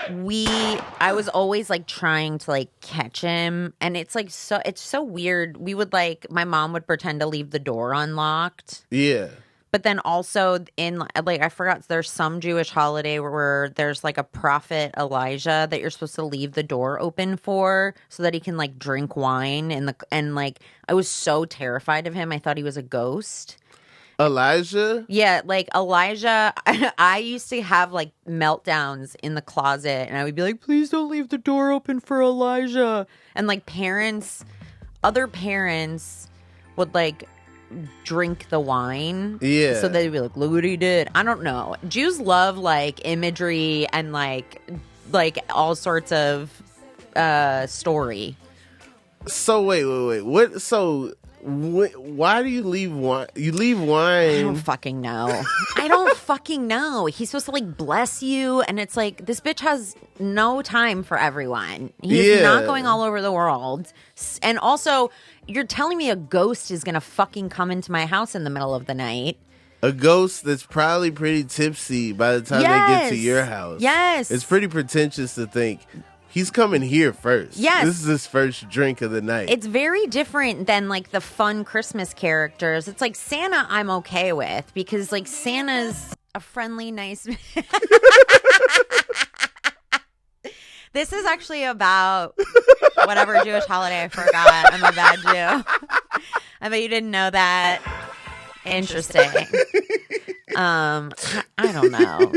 I was always like trying to like catch him, and it's like it's so weird. We would like, my mom would pretend to leave the door unlocked. Yeah. But then also in like, I forgot, there's some Jewish holiday where there's like a prophet Elijah that you're supposed to leave the door open for so that he can like drink wine and like I was so terrified of him. I thought he was a ghost. Elijah? Yeah, like Elijah, I used to have like meltdowns in the closet and I would be like, please don't leave the door open for Elijah. And like other parents would like drink the wine. Yeah. So they'd be like, look what he did. I don't know. Jews love like imagery and like all sorts of story. So wait. What? So why do you leave wine? You leave wine. I don't fucking know. I don't fucking know. He's supposed to like bless you, and it's like this bitch has no time for everyone. He's not going all over the world. And also, you're telling me a ghost is gonna fucking come into my house in the middle of the night. A ghost that's probably pretty tipsy by the time they get to your house. Yes. It's pretty pretentious to think he's coming here first. Yes. This is his first drink of the night. It's very different than like the fun Christmas characters. It's like Santa I'm okay with because like Santa's a friendly, nice. This is actually about whatever Jewish holiday I forgot. I'm a bad Jew. I bet you didn't know that. Interesting. I don't know.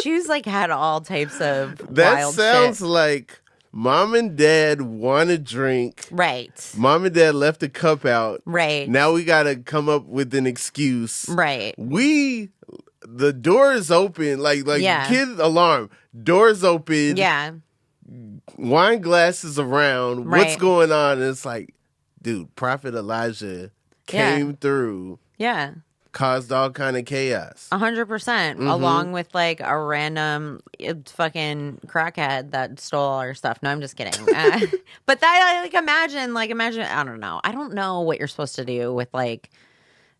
Jews like had all types of that wild sounds shit. like mom and dad want a drink. Right. Mom and dad left a cup out. Right. Now we got to come up with an excuse. Right. The door is open. Like kid alarm. Doors open. Yeah. Wine glasses around. Right. What's going on? And it's like, dude, Prophet Elijah came through. Yeah. Caused all kind of chaos. 100%. Along with like a random fucking crackhead that stole all our stuff. No, I'm just kidding. But that imagine, I don't know. I don't know what you're supposed to do with like,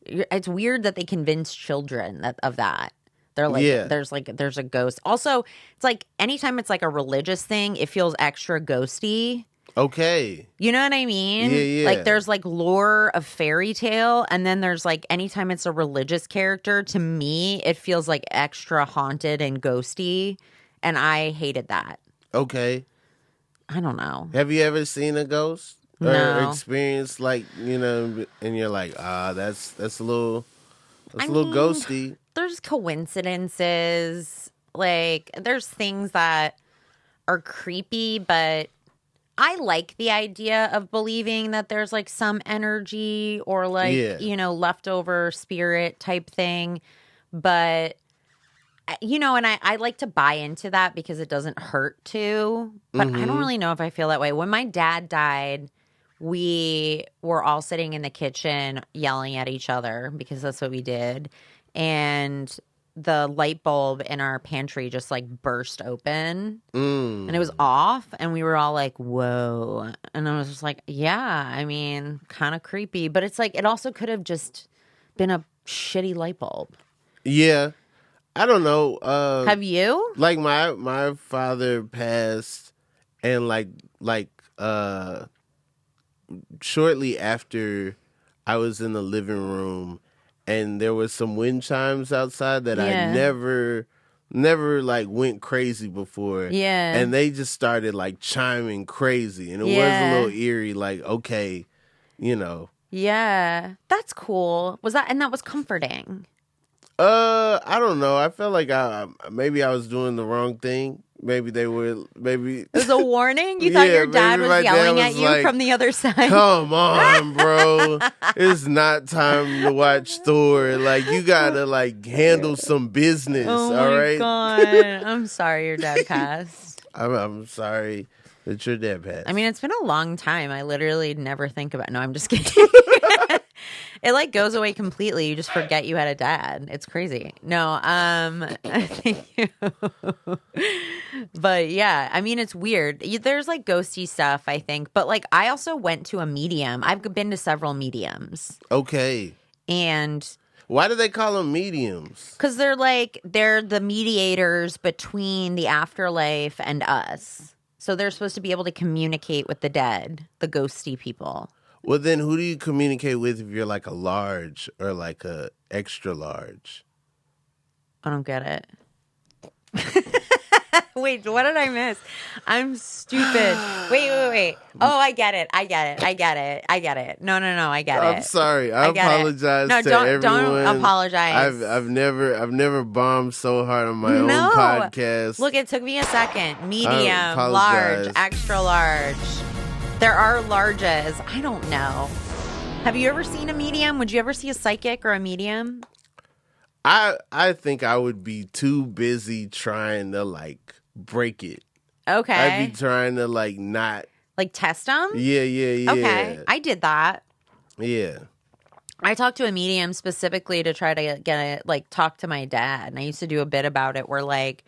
it's weird that they convince children of that. They're like, there's a ghost. Also, it's like anytime it's like a religious thing, it feels extra ghosty. Okay. You know what I mean? Yeah. Like there's like lore of fairy tale, and then there's like anytime it's a religious character, to me, it feels like extra haunted and ghosty. And I hated that. Okay. I don't know. Have you ever seen a ghost? No. Or experienced like, and you're like, that's a little ghosty. There's coincidences. Like there's things that are creepy, but I like the idea of believing that there's like some energy or like, leftover spirit type thing. But, and I like to buy into that because it doesn't hurt to. But I don't really know if I feel that way. When my dad died, we were all sitting in the kitchen yelling at each other because that's what we did. And the light bulb in our pantry just like burst open and it was off and we were all like, whoa. And I was just like, yeah, I mean, kind of creepy, but it's like, it also could have just been a shitty light bulb. Yeah. I don't know. Have you? Like my father passed and like shortly after I was in the living room and there was some wind chimes outside that I never like went crazy before. Yeah. And they just started like chiming crazy. And it was a little eerie, like, okay, Yeah. That's cool. That was comforting? I don't know. I felt like maybe I was doing the wrong thing. Maybe they were, maybe... It was a warning? You thought your dad was yelling at you like, from the other side? Come on, bro. It's not time to watch Thor. Like, you gotta, like, handle some business, all right? Oh, my God. I'm sorry your dad passed. I'm sorry that your dad passed. I mean, it's been a long time. I literally never think about... No, I'm just kidding. It like goes away completely. You just forget you had a dad. It's crazy. No, thank you. But yeah, I mean, it's weird. There's like ghosty stuff, I think. But like, I also went to a medium. I've been to several mediums. Okay. And why do they call them mediums? Because they're the mediators between the afterlife and us. So they're supposed to be able to communicate with the dead, the ghosty people. Well, then who do you communicate with if you're like a large or like a extra large? I don't get it. Wait, what did I miss? I'm stupid. Wait. Oh, I get it. No, I get I'm it. sorry. I get it. apologize No, to don't everyone. apologize. I've never bombed so hard on my own podcast. Look, it took me a second. I Medium, apologize. large, extra large. There are larges. I don't know. Have you ever seen a medium? Would you ever see a psychic or a medium? I think I would be too busy trying to like break it. Okay. I'd be trying to like not like test them? Yeah. Okay. I did that. Yeah. I talked to a medium specifically to try to get like talk to my dad. And I used to do a bit about it where like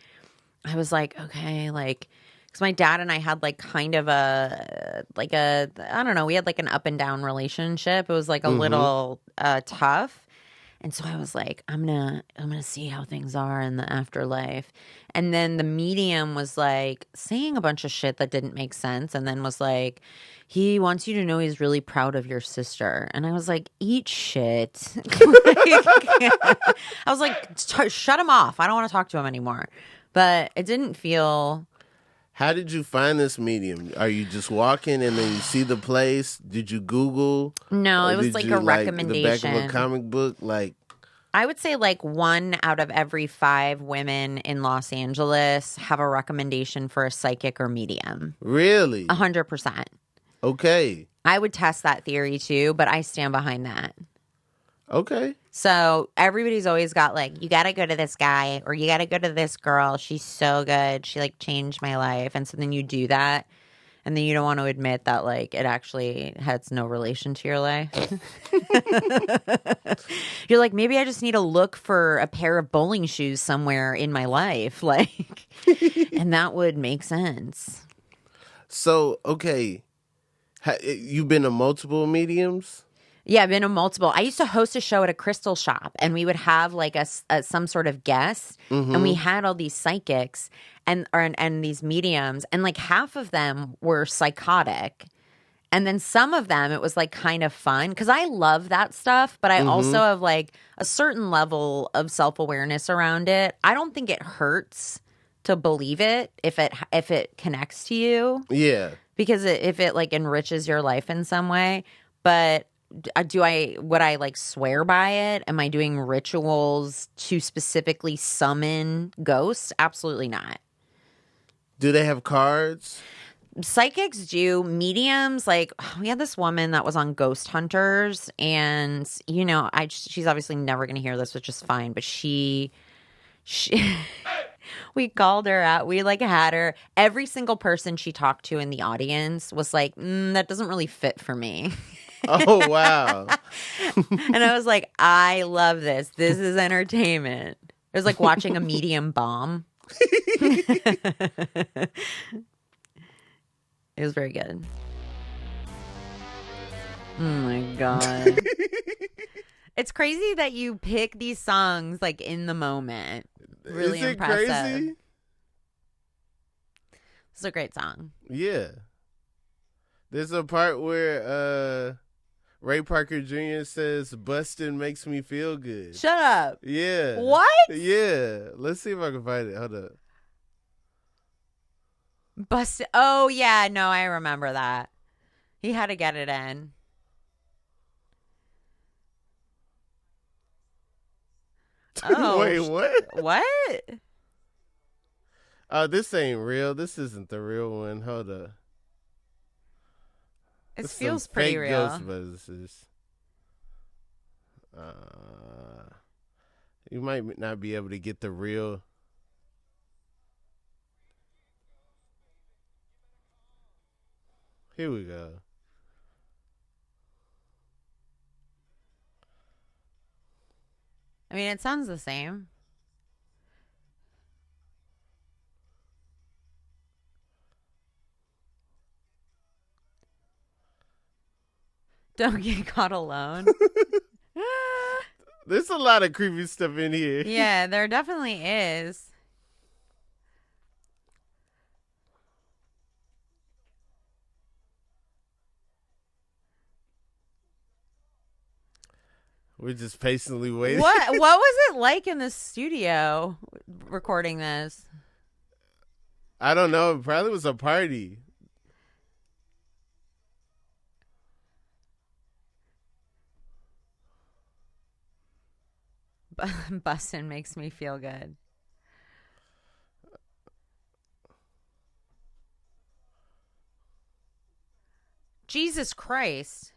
I was like, okay, like because my dad and I had like kind of I don't know, we had like an up and down relationship. It was like a little tough. And so I was like, I'm gonna see how things are in the afterlife. And then the medium was like saying a bunch of shit that didn't make sense, and then was like, he wants you to know he's really proud of your sister. And I was like, eat shit. I was like, shut him off. I don't want to talk to him anymore. But it didn't feel. How did you find this medium? Are you just walking and then you see the place? Did you Google? No, it was like a recommendation. The back of a comic book? Like, I would say like 1 out of every 5 women in Los Angeles have a recommendation for a psychic or medium. Really? 100%. Okay. I would test that theory too, but I stand behind that. Okay. So everybody's always got like, you got to go to this guy or you got to go to this girl. She's so good. She like changed my life. And so then you do that. And then you don't want to admit that like it actually has no relation to your life. You're like, maybe I just need to look for a pair of bowling shoes somewhere in my life. Like, and that would make sense. So, okay. You've been to multiple mediums? Yeah, I've been to multiple. I used to host a show at a crystal shop, and we would have like some sort of guest, and we had all these psychics and these mediums, and like half of them were psychotic, and then some of them it was like kind of fun because I love that stuff, but I also have like a certain level of self-awareness around it. I don't think it hurts to believe it if it connects to you, yeah, because if it like enriches your life in some way, but. Would I like swear by it? Am I doing rituals to specifically summon ghosts? Absolutely not. Do they have cards? Psychics do. Mediums, like we had this woman that was on Ghost Hunters, and you know, she's obviously never going to hear this, which is fine. But she we called her out. We like had her. Every single person she talked to in the audience was like, that doesn't really fit for me. Oh, wow. And I was like, I love this. This is entertainment. It was like watching a medium bomb. It was very good. Oh my God. It's crazy that you pick these songs like in the moment. Really Is it impressive. crazy? It's a great song. Yeah. There's a part where Ray Parker Jr. says, "Bustin' makes me feel good." Shut up. Yeah. What? Yeah. Let's see if I can find it. Hold up. Busted. Oh, yeah. No, I remember that. He had to get it in. Oh. Wait, what? What? Oh, this ain't real. This isn't the real one. Hold up. It feels pretty real. Ghostbusters. You might not be able to get the real. Here we go. I mean, it sounds the same. Don't get caught alone. There's a lot of creepy stuff in here. Yeah, there definitely is. We're just patiently waiting. What was it like in the studio recording this? I don't know. It probably was a party. Bustin' makes me feel good. Jesus Christ.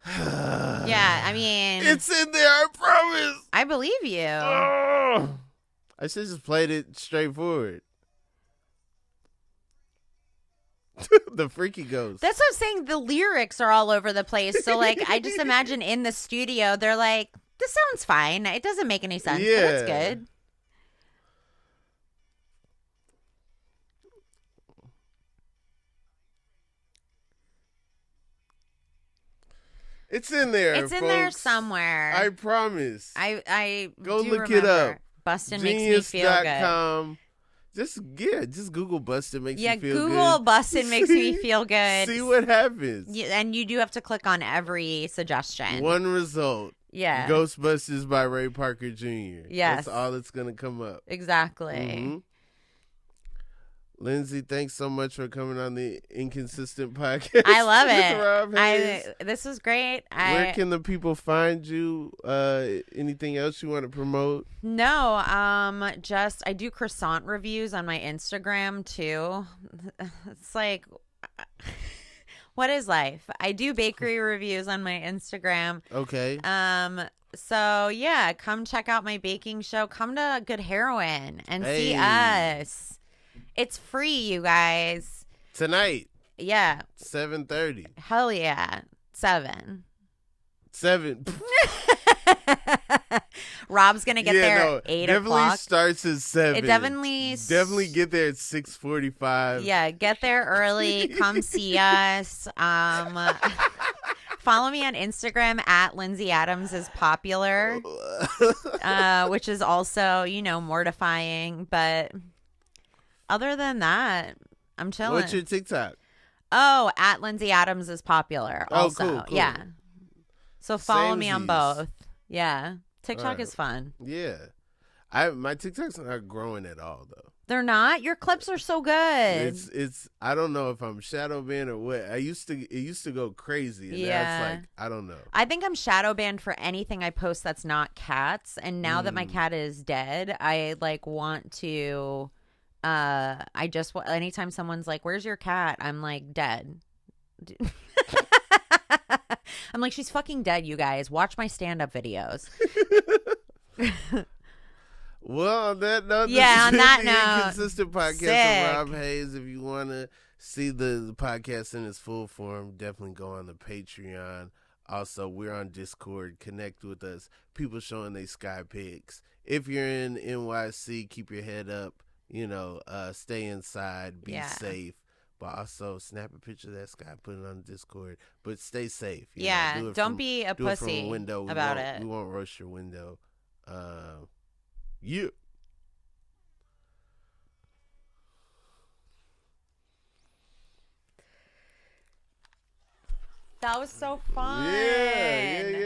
Yeah, I mean, It's in there, I promise. I believe you. Oh, I should just played it straightforward. The freaky ghost. That's what I'm saying. The lyrics are all over the place. So, like, I just imagine in the studio, they're like, this sounds fine. It doesn't make any sense, but it's good. It's in there. It's in there somewhere. I promise. I go look remember. it up. Bustin' makes me feel good. Just Google Bustin' makes me feel good. Yeah, Google Bustin' makes me feel good. See what happens. Yeah, and you do have to click on every suggestion. One result. Yeah. Ghostbusters by Ray Parker Jr. Yes. That's all that's going to come up. Exactly. Mm-hmm. Lindsay, thanks so much for coming on the Inconsistent Podcast. I love with Rob Hayes. This was great. Where can the people find you? Anything else you want to promote? No, just I do croissant reviews on my Instagram too. It's like, what is life? I do bakery reviews on my Instagram. Okay. So yeah, come check out my baking show. Come to Good Heroin and see us. It's free, you guys. Tonight. Yeah. 7:30. Hell yeah. 7. Rob's gonna get there at 8 definitely o'clock. Starts at 7. It definitely get there at 6:45. Yeah, get there early. Come see us. Follow me on Instagram at Lindsay Adams is popular, which is also, mortifying. But other than that, I'm chilling. What's your TikTok? Oh, at Lindsay Adams is popular. Also, cool. Yeah. So follow me on Samesies. both. Yeah, TikTok is fun. Yeah, my TikToks are not growing at all though. They're not. Your clips are so good. It's. I don't know if I'm shadow banned or what. It used to go crazy. And now it's like I don't know. I think I'm shadow banned for anything I post that's not cats. And now that my cat is dead, I want to. Anytime someone's like, "Where's your cat?" I'm like, dead. I'm like, she's fucking dead, you guys. Watch my stand-up videos. Well, on that note, on that the note, Inconsistent Podcast with Rob Hayes. If you want to see the podcast in its full form, definitely go on the Patreon. Also, we're on Discord. Connect with us. People showing their sky pics. If you're in NYC, keep your head up. Stay inside. Be safe. But also snap a picture of that sky, put it on Discord. But stay safe. Don't be a pussy about it. We won't roast your window. Yeah. That was so fun. Yeah.